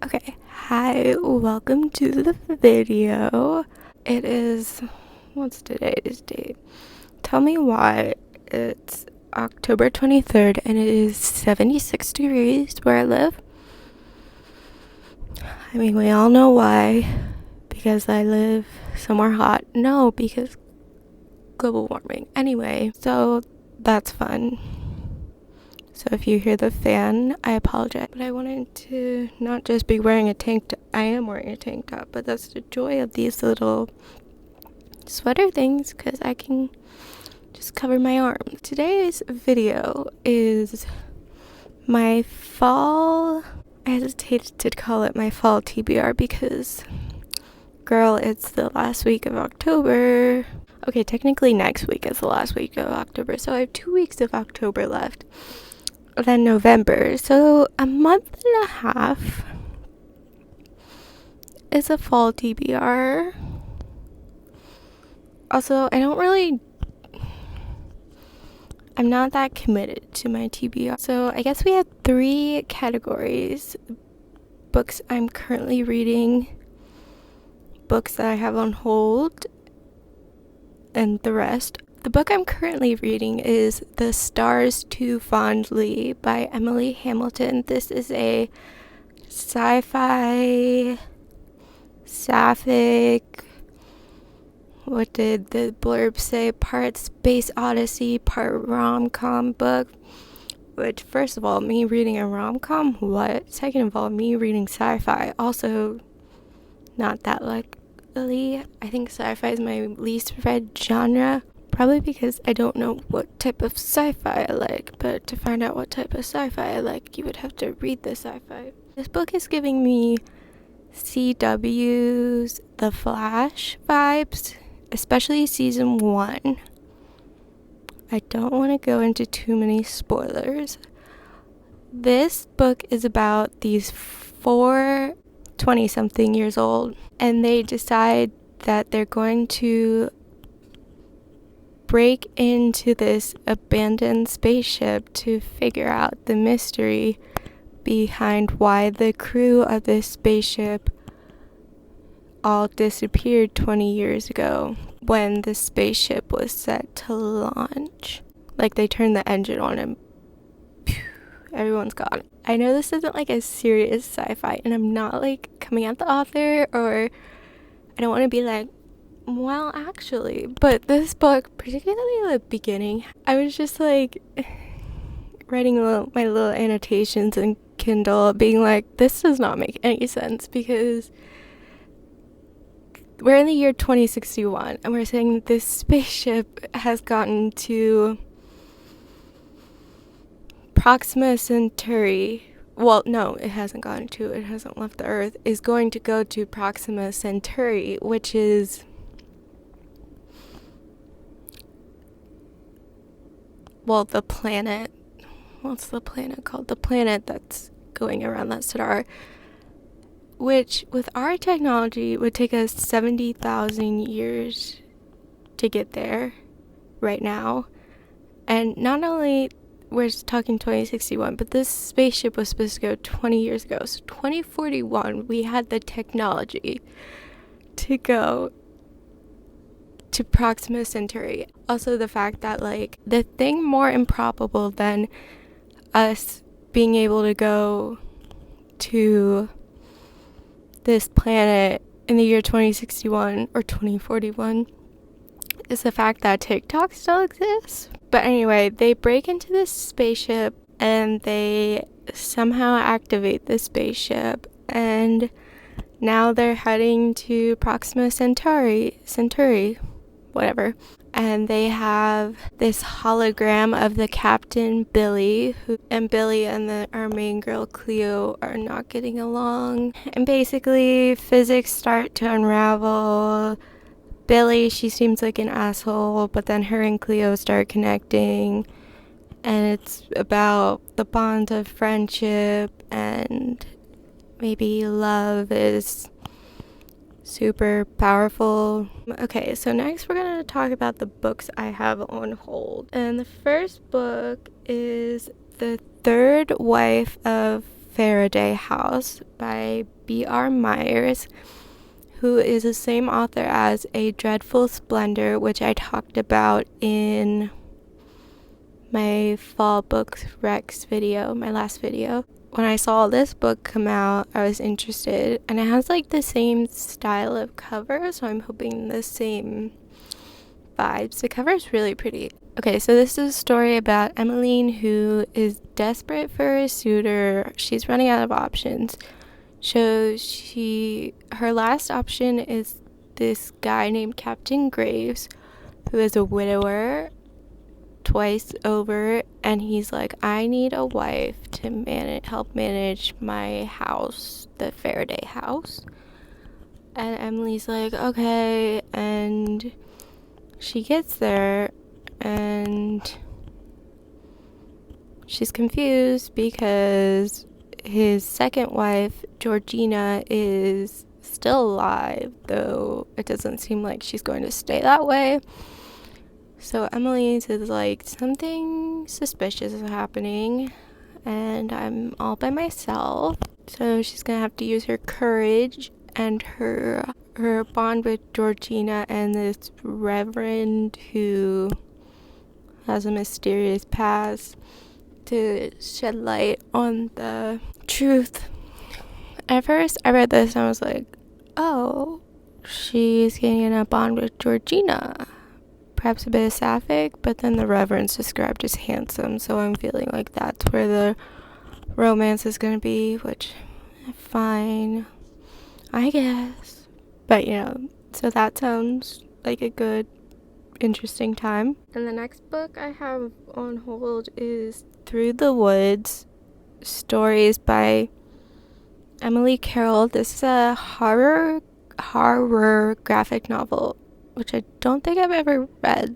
Okay, hi, welcome to the video. It is, what's today's date? Tell me why. It's October 23rd and it is 76 degrees where I live. I mean, we all know why. Because I live somewhere hot. No, because global warming. Anyway, so that's fun. So if you hear the fan, I apologize. But I wanted to not just be wearing a tank top. I am wearing a tank top, but that's the joy of these little sweater things because I can just cover my arms. Today's video is my fall. I hesitated to call it my fall TBR because, girl, it's the last week of October. Okay, technically next week is the last week of October, so I have 2 weeks of October left. Then November, so a month and a half is a fall TBR. Also, I'm not that committed to my TBR. So I guess we have 3 categories: books I'm currently reading, books that I have on hold, and the rest. The book I'm currently reading is The Stars Too Fondly by Emily Hamilton. This is a sci-fi, sapphic, what did the blurb say? Part space odyssey, part rom-com book. Which, first of all, me reading a rom-com? What? Second of all, me reading sci-fi. Also, not that likely. I think sci-fi is my least read genre. Probably because I don't know what type of sci-fi I like, but to find out what type of sci-fi I like, you would have to read the sci-fi. This book is giving me CW's The Flash vibes, especially season 1. I don't want to go into too many spoilers. This book is about these 4 20-something years old, and they decide that they're going to break into this abandoned spaceship to figure out the mystery behind why the crew of this spaceship all disappeared 20 years ago when the spaceship was set to launch. Like, they turned the engine on and phew, everyone's gone. I know this isn't like a serious sci-fi, and I'm not like coming at the author, or I don't want to be like, well, actually, but this book, particularly the beginning, I was just like writing my little annotations in Kindle, being like, this does not make any sense because we're in the year 2061 and we're saying that this spaceship has gotten to Proxima Centauri. Well, no, it hasn't gotten to, it hasn't left the Earth, is going to go to Proxima Centauri, which is, well, the planet, what's the planet called? The planet that's going around that star, which with our technology would take us 70,000 years to get there right now. And not only we're talking 2061, but this spaceship was supposed to go 20 years ago. So 2041, we had the technology to go to Proxima Centauri. Also, the fact that, like, the thing more improbable than us being able to go to this planet in the year 2061 or 2041 is the fact that TikTok still exists. But anyway, they break into this spaceship and they somehow activate the spaceship, and now they're heading to Proxima Centauri, whatever. And they have this hologram of the captain, Billy, and Billy and our main girl, Cleo, are not getting along. And basically, physics start to unravel. Billy, she seems like an asshole, but then her and Cleo start connecting. And it's about the bond of friendship, and maybe love is super powerful. Okay, so next we're gonna talk about the books I have on hold. And the first book is The Third Wife of Faraday House by B.R. Myers, who is the same author as A Dreadful Splendor, which I talked about in my fall books recs video, my last video. When I saw this book come out, I was interested, and it has like the same style of cover, so I'm hoping the same vibes. The cover is really pretty. Okay, so this is a story about Emmeline, who is desperate for a suitor. She's running out of options. So her last option is this guy named Captain Graves, who is a widower twice over, and he's like, I need a wife to help manage my house, the Faraday house. And Emily's like, okay, and she gets there and she's confused because his second wife, Georgina, is still alive, though it doesn't seem like she's going to stay that way. So Emily's is like, something suspicious is happening and I'm all by myself. So she's gonna have to use her courage and her bond with Georgina and this reverend who has a mysterious past to shed light on the truth. At first I read this and I was like, oh, she's getting in a bond with Georgina, perhaps a bit of sapphic, but then the reverend's described as handsome, so I'm feeling like that's where the romance is gonna be, which fine, I guess. But so that sounds like a good, interesting time. And the next book I have on hold is Through the Woods, stories by Emily Carroll. This is a horror graphic novel, which I don't think I've ever read,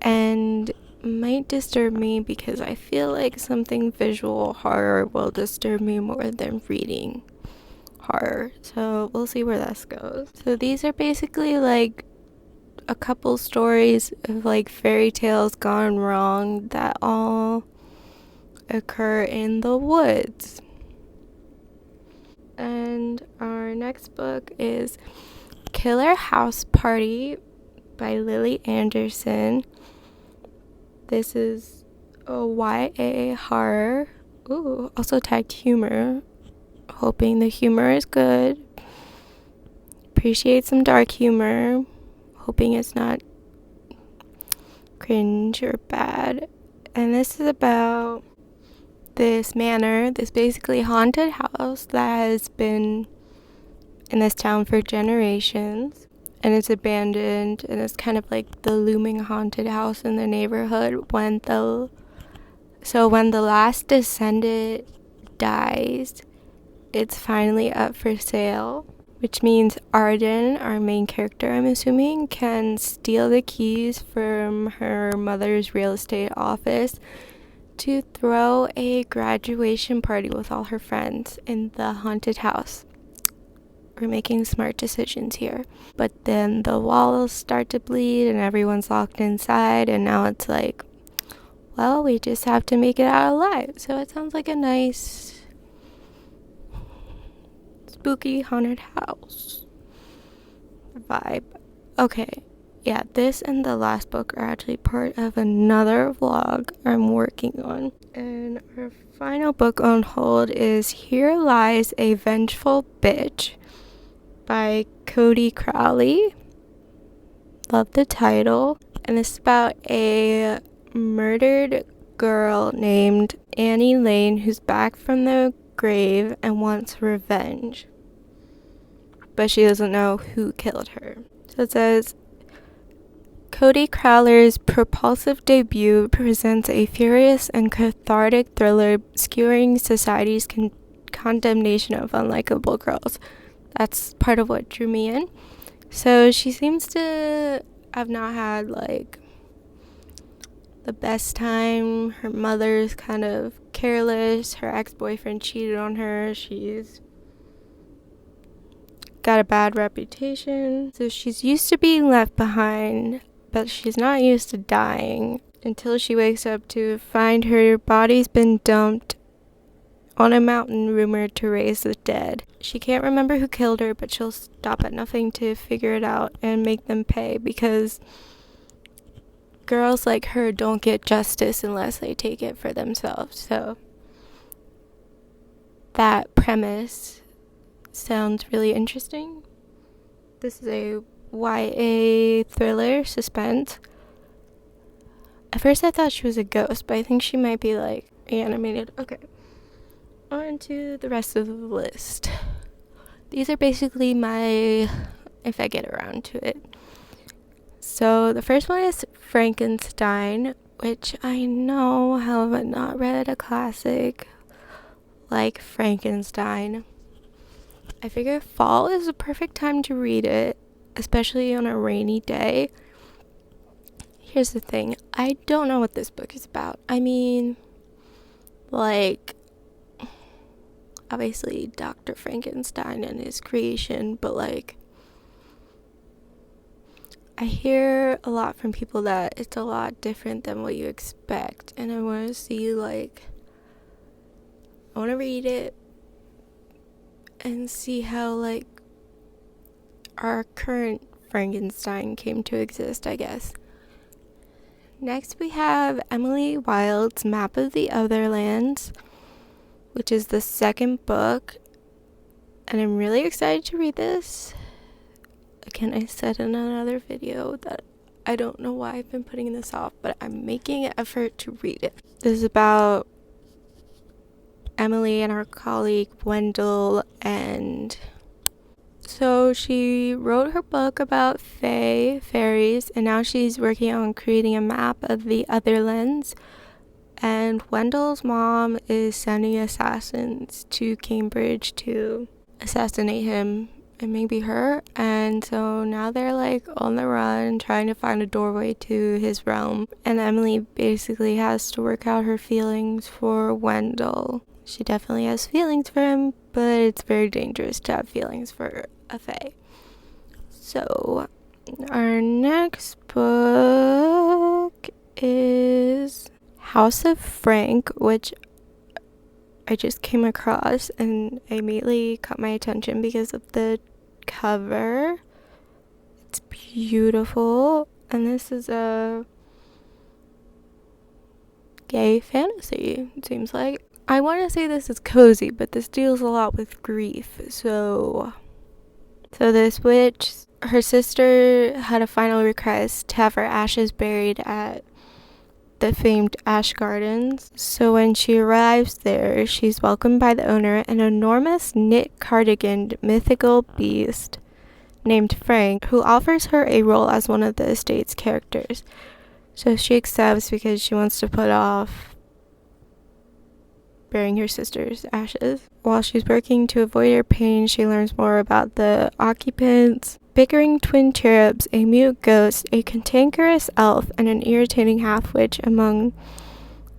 and might disturb me because I feel like something visual horror will disturb me more than reading horror, so we'll see where this goes. So these are basically like a couple stories of like fairy tales gone wrong that all occur in the woods. And our next book is Killer House Party by Lily Anderson. This is a YA horror. Ooh, also tagged humor. Hoping the humor is good. Appreciate some dark humor. Hoping it's not cringe or bad. And this is about this manor, this basically haunted house that has been in this town for generations, and it's abandoned, and it's kind of like the looming haunted house in the neighborhood when the last descendant dies, it's finally up for sale, which means Arden, our main character, I'm assuming, can steal the keys from her mother's real estate office to throw a graduation party with all her friends in the haunted house. We're making smart decisions here. But then the walls start to bleed and everyone's locked inside, and now it's like, well, we just have to make it out alive. So it sounds like a nice spooky haunted house vibe. Okay, yeah, this and the last book are actually part of another vlog I'm working on. And our final book on hold is Here Lies a Vengeful Bitch by Cody Crowley. Love the title. And it's about a murdered girl named Annie Lane who's back from the grave and wants revenge, but she doesn't know who killed her. So it says, Cody Crowler's propulsive debut presents a furious and cathartic thriller skewering society's condemnation of unlikable girls. That's part of what drew me in. So she seems to have not had like the best time. Her mother's kind of careless. Her ex-boyfriend cheated on her. She's got a bad reputation. So she's used to being left behind, but she's not used to dying until she wakes up to find her body's been dumped on a mountain rumored to raise the dead. She can't remember who killed her, but she'll stop at nothing to figure it out and make them pay, because girls like her don't get justice unless they take it for themselves. So that premise sounds really interesting. This is a YA thriller suspense. At first I thought she was a ghost, but I think she might be like animated. Okay, on to the rest of the list. These are basically my, if I get around to it. So the first one is Frankenstein, which I know have not read a classic like Frankenstein. I figure fall is the perfect time to read it, especially on a rainy day. Here's the thing, I don't know what this book is about. I mean, like, obviously Dr. Frankenstein and his creation, but like, I hear a lot from people that it's a lot different than what you expect, and I want to see, like, I want to read it and see how, like, our current Frankenstein came to exist, I guess. Next we have Emily Wilde's Map of the Otherlands, which is the second book, and I'm really excited to read this. Again, I said in another video that I don't know why I've been putting this off, but I'm making an effort to read it. This is about Emily and her colleague Wendell, and so she wrote her book about fairies, and now she's working on creating a map of the Otherlands, and Wendell's mom is sending assassins to Cambridge to assassinate him and maybe her, and so now they're like on the run trying to find a doorway to his realm, and Emily basically has to work out her feelings for Wendell. She definitely has feelings for him, but it's very dangerous to have feelings for a fae. So our next book is House of Frank, which I just came across and immediately caught my attention because of the cover. It's beautiful, and this is a gay fantasy, it seems like. I want to say this is cozy, but this deals a lot with grief. So this witch, her sister had a final request to have her ashes buried at the famed Ash Gardens. So when she arrives there, she's welcomed by the owner, an enormous knit cardiganed mythical beast named Frank, who offers her a role as one of the estate's characters. So she accepts because she wants to put off burying her sister's ashes. While she's working to avoid her pain, she learns more about the occupants: bickering twin cherubs, a mute ghost, a cantankerous elf, and an irritating half-witch, among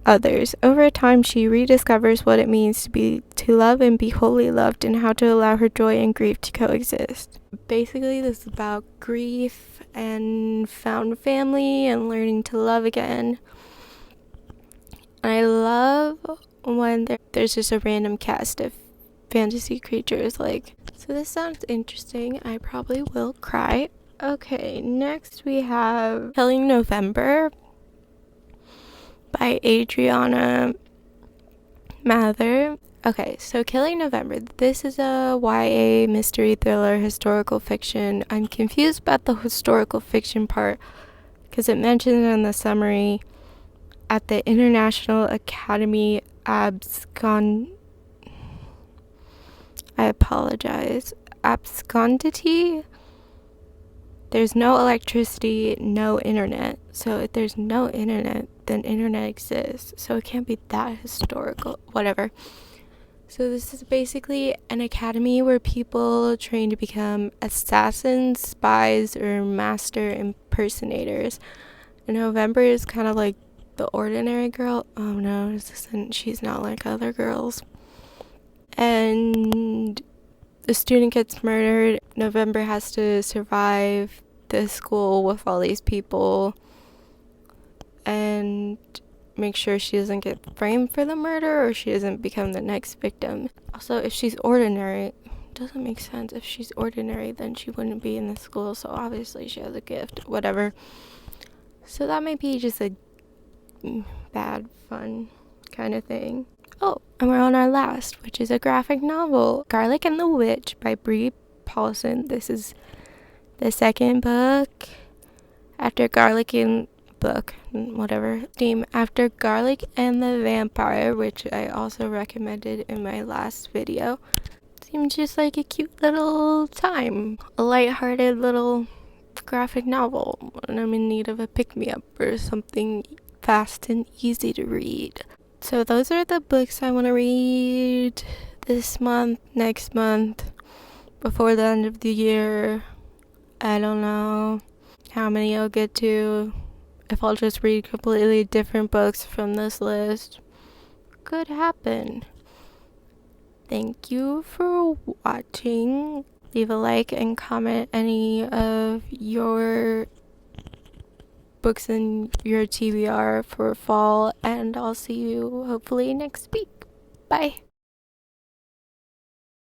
others. Over time, she rediscovers what it means to love and be wholly loved, and how to allow her joy and grief to coexist. Basically, this is about grief and found family and learning to love again. I love when there's just a random cast of fantasy creatures, like, so this sounds interesting. I probably will cry. Okay, next we have Killing November by Adriana Mather. Okay, so Killing November, this is a YA mystery thriller historical fiction. I'm confused about the historical fiction part because it mentions in the summary at the International Academy abscondity, there's no electricity, no internet. So if there's no internet, then internet exists. So it can't be that historical, whatever. So this is basically an academy where people train to become assassins, spies, or master impersonators. And November is kind of like the ordinary girl. Oh no, she's not like other girls. And the student gets murdered. November has to survive the school with all these people and make sure she doesn't get framed for the murder or she doesn't become the next victim. Also, if she's ordinary, it doesn't make sense. If she's ordinary, then she wouldn't be in the school, so obviously she has a gift, whatever. So that might be just a bad fun kind of thing. Oh, and we're on our last, which is a graphic novel, Garlic and the Witch by Bree. Paulsen. This is the second book after Garlic and after Garlic and the Vampire, which I also recommended in my last video. Seems just like a cute little time, a lighthearted little graphic novel when I'm in need of a pick-me-up or something fast and easy to read. So those are the books I want to read this month, next month, before the end of the year. I don't know how many I'll get to. If I'll just read completely different books from this list. Could happen. Thank you for watching. Leave a like and comment any of your books in your TBR for fall, and I'll see you hopefully next week. Bye.